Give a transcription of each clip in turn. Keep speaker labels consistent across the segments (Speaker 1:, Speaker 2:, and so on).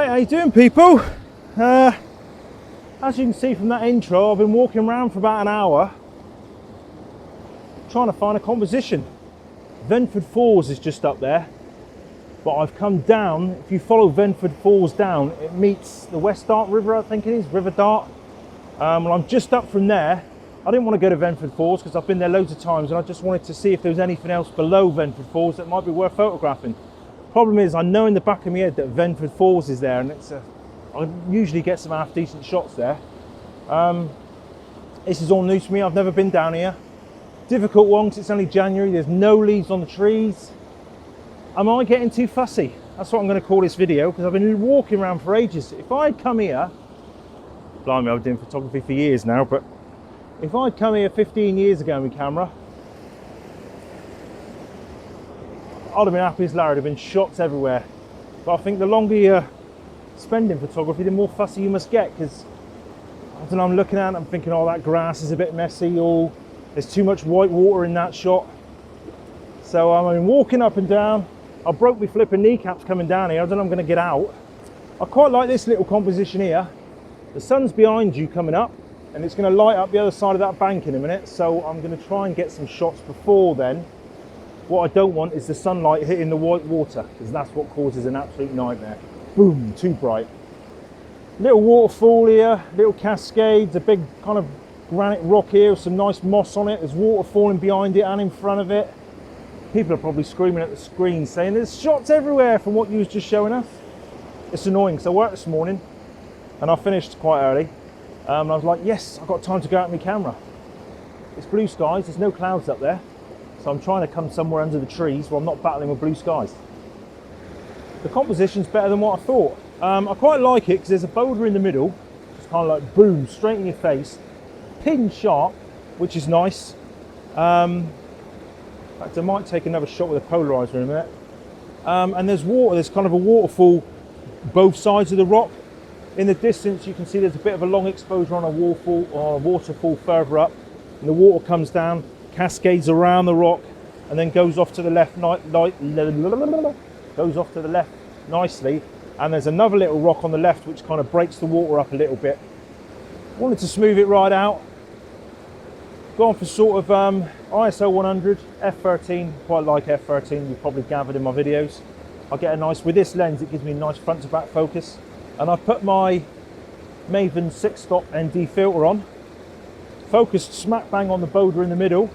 Speaker 1: Right, how you doing, people? As you can see from that intro, I've been walking around for about an hour trying to find a composition. Venford Falls is just up there, but I've come down. If you follow Venford Falls down, it meets the West Dart River, I think it is, River Dart. Well, I'm just up from there. I didn't want to go to Venford Falls because I've been there loads of times, and I just wanted to see if there was anything else below Venford Falls that might be worth photographing. Problem is, I know in the back of my head that Venford Falls is there, and I usually get some half decent shots there. This is all new to me. I've never been down here. Difficult one because it's only January. There's no leaves on the trees. Am I getting too fussy? That's what I'm going to call this video, because I've been walking around for ages. If I'd come here, blimey, I've been doing photography for years now, but if I'd come here 15 years ago with my camera, I'd have been happy as Larry. There'd have been shots everywhere. But I think the longer you spend in photography, the more fussy you must get, because I don't know, I'm looking at it, I'm thinking, oh, that grass is a bit messy, or there's too much white water in that shot. So I've been walking up and down. I broke my flipping kneecaps coming down here. I don't know if I'm going to get out. I quite like this little composition here. The sun's behind you coming up, and it's going to light up the other side of that bank in a minute. So I'm going to try and get some shots before then. What I don't want is the sunlight hitting the white water, because that's what causes an absolute nightmare. Boom, too bright. Little waterfall here, little cascades, a big kind of granite rock here with some nice moss on it. There's water falling behind it and in front of it. People are probably screaming at the screen saying there's shots everywhere from what you was just showing us. It's annoying, because I worked this morning and I finished quite early. And I was like, yes, I've got time to go out with my camera. It's blue skies, there's no clouds up there. So I'm trying to come somewhere under the trees where I'm not battling with blue skies. The composition's better than what I thought. I quite like it because there's a boulder in the middle. It's kind of like boom, straight in your face. Pin sharp, which is nice. In fact, I might take another shot with a polarizer in a minute. And there's water, there's kind of a waterfall both sides of the rock. In the distance you can see there's a bit of a long exposure on a waterfall further up. And the water comes down, cascades around the rock, and then goes off to the left, goes off to the left nicely. And there's another little rock on the left which kind of breaks the water up a little bit. Wanted to smooth it right out. Gone for sort of ISO 100, f13. Quite like f13. You've probably gathered in my videos. I get a nice, with this lens, it gives me a nice front to back focus. And I put my Bevan 6-stop ND filter on. Focused smack bang on the boulder in the middle.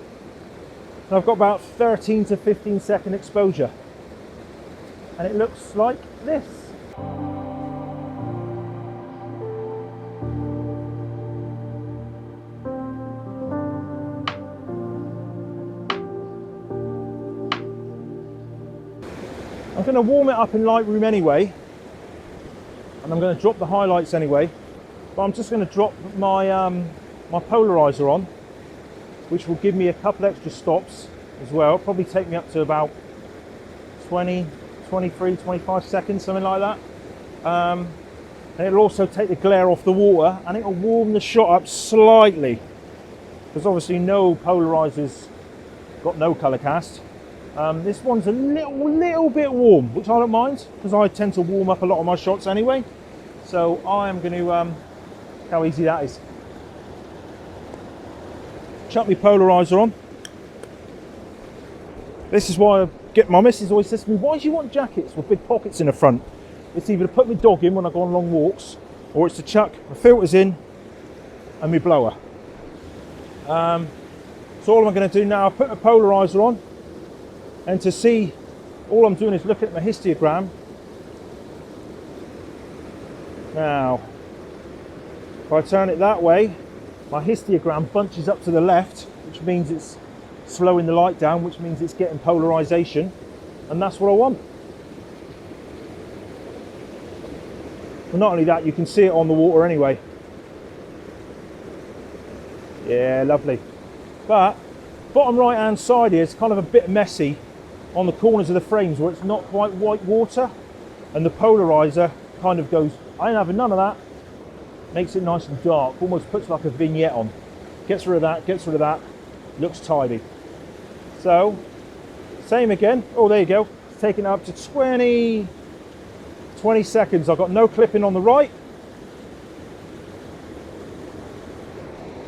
Speaker 1: And I've got about 13 to 15 second exposure. And it looks like this. I'm going to warm it up in Lightroom anyway, and I'm going to drop the highlights anyway, but I'm just going to drop my my polarizer on, which will give me a couple extra stops as well. Probably take me up to about 20, 23, 25 seconds, something like that. And it'll also take the glare off the water, and it'll warm the shot up slightly, because obviously no polarizer's got no color cast. This one's a little bit warm, which I don't mind, because I tend to warm up a lot of my shots anyway. So I am going to, how easy that is. Chuck my polarizer on. This is why my missus always says to me, why do you want jackets with big pockets in the front? It's either to put my dog in when I go on long walks, or it's to chuck my filters in and my blower. So all I'm going to do now, I've put my polarizer on, and to see, all I'm doing is looking at my histogram. Now, if I turn it that way, my histogram bunches up to the left, which means it's slowing the light down, which means it's getting polarization, and that's what I want. But not only that, you can see it on the water anyway. Yeah, lovely. But bottom right hand side here is kind of a bit messy on the corners of the frames where it's not quite white water, and the polarizer kind of goes, I ain't having none of that. Makes it nice and dark, almost puts like a vignette on. Gets rid of that, gets rid of that, looks tidy. So, same again. Oh, there you go. Taking it up to 20, 20 seconds. I've got no clipping on the right.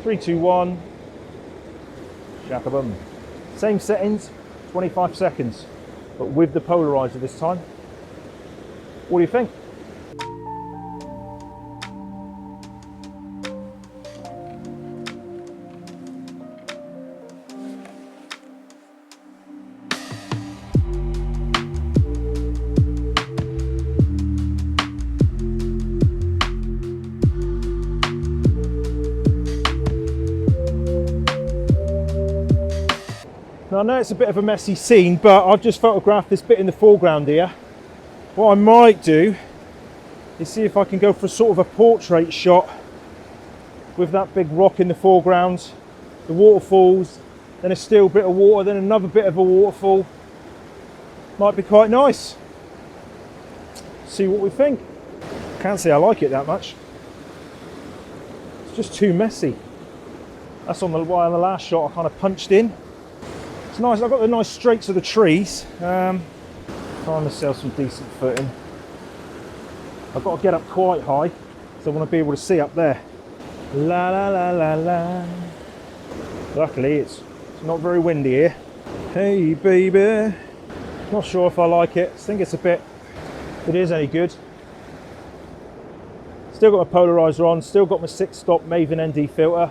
Speaker 1: 3, 2, 1. Shaka-bum. Same settings, 25 seconds, but with the polarizer this time. What do you think? Now I know it's a bit of a messy scene, but I've just photographed this bit in the foreground here. What I might do is see if I can go for sort of a portrait shot with that big rock in the foreground, the waterfalls, then a still bit of water, then another bit of a waterfall. Might be quite nice. See what we think. Can't say I like it that much. It's just too messy. That's on the last shot I kind of punched in. It's nice, I've got the nice straights of the trees. Trying myself some decent footing. I've got to get up quite high, so I want to be able to see up there. La la la la la. Luckily it's not very windy here. Hey baby. Not sure if I like it. I think it's a bit, if it is any good. Still got my polarizer on, still got my 6-stop Maven ND filter.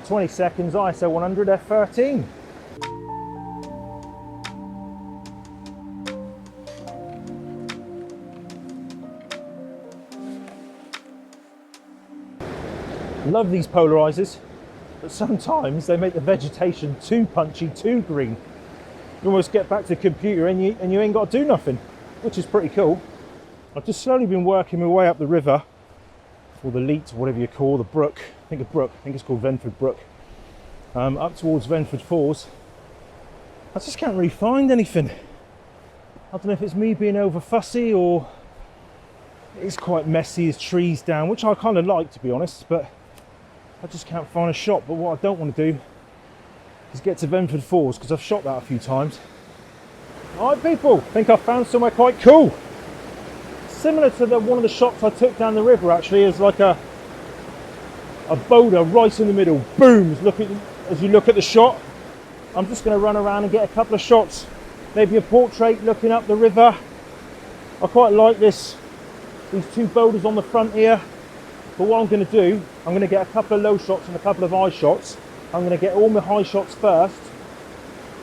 Speaker 1: 20 seconds, ISO 100 f13. Love these polarizers, but sometimes they make the vegetation too punchy, too green. You almost get back to the computer and you ain't got to do nothing, which is pretty cool. I've just slowly been working my way up the river, or the Leat, or whatever you call the brook. I think it's called Venford Brook. Up towards Venford Falls. I just can't really find anything. I don't know if it's me being over fussy or it's quite messy, there's trees down, which I kind of like, to be honest, but I just can't find a shot. But what I don't want to do is get to Venford Falls, because I've shot that a few times. Alright people, I think I've found somewhere quite cool. Similar to one of the shots I took down the river actually, is like a boulder right in the middle, booms, as you look at the shot. I'm just going to run around and get a couple of shots. Maybe a portrait looking up the river. I quite like these two boulders on the front here. But what I'm going to do, I'm going to get a couple of low shots and a couple of high shots. I'm going to get all my high shots first,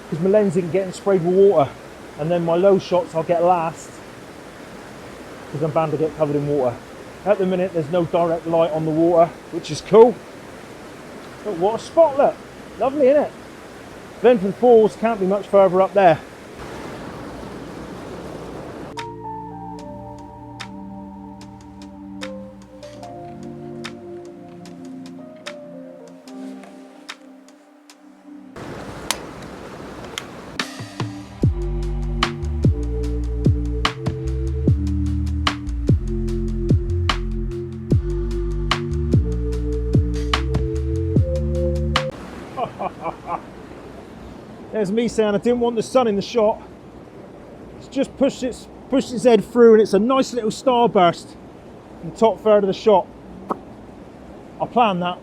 Speaker 1: because my lens isn't getting sprayed with water. And then my low shots I'll get last, because I'm bound to get covered in water. At the minute there's no direct light on the water, which is cool. But what a spot, look. Lovely, isn't it? Venford Falls can't be much further up there. There's me saying I didn't want the sun in the shot. It's just pushed its head through, and it's a nice little starburst in the top third of the shot. I planned that.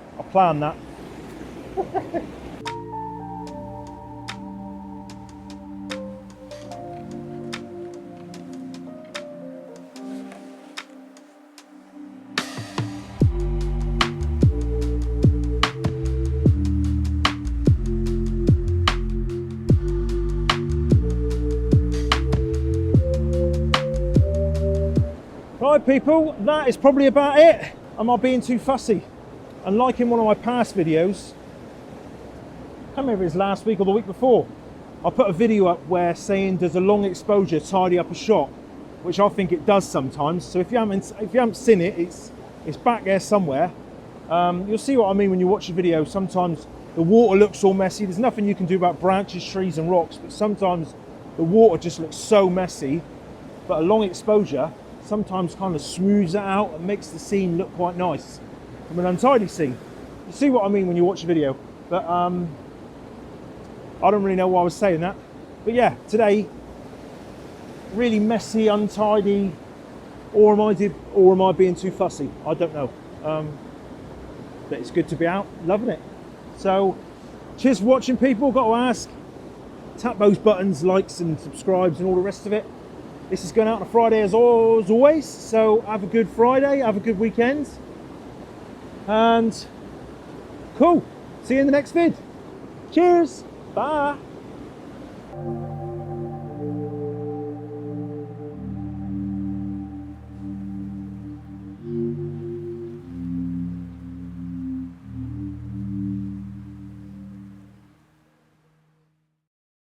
Speaker 1: Right people, that is probably about it. Am I being too fussy? And like in one of my past videos, I can't remember if it was last week or the week before, I put a video up where saying does a long exposure tidy up a shot, which I think it does sometimes. So if you haven't seen it, it's back there somewhere. You'll see what I mean when you watch the video. Sometimes the water looks all messy. There's nothing you can do about branches, trees and rocks, but sometimes the water just looks so messy. But a long exposure sometimes kind of smooths it out and makes the scene look quite nice from an untidy scene. You see what I mean when you watch the video. But I don't really know why I was saying that. But yeah, today, really messy, untidy, or am I being too fussy? I don't know. But it's good to be out, loving it. So, cheers for watching, people. Got to ask, tap those buttons, likes and subscribes and all the rest of it. This is going out on a Friday as always, so have a good Friday, have a good weekend, and cool. See you in the next vid. Cheers, bye.